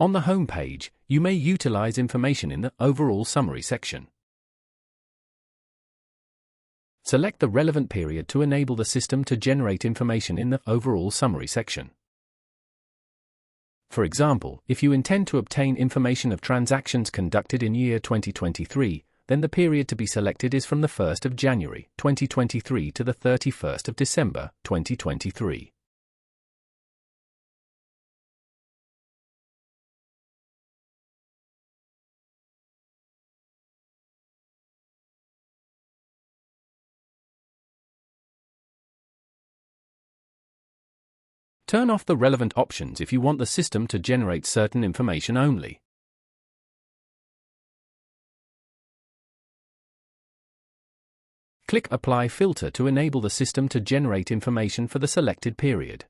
On the home page, you may utilize information in the Overall Summary section. Select the relevant period to enable the system to generate information in the Overall Summary section. For example, if you intend to obtain information of transactions conducted in year 2023, then the period to be selected is from the 1st of January, 2023 to the 31st of December, 2023. Turn off the relevant options if you want the system to generate certain information only. Click Apply Filter to enable the system to generate information for the selected period.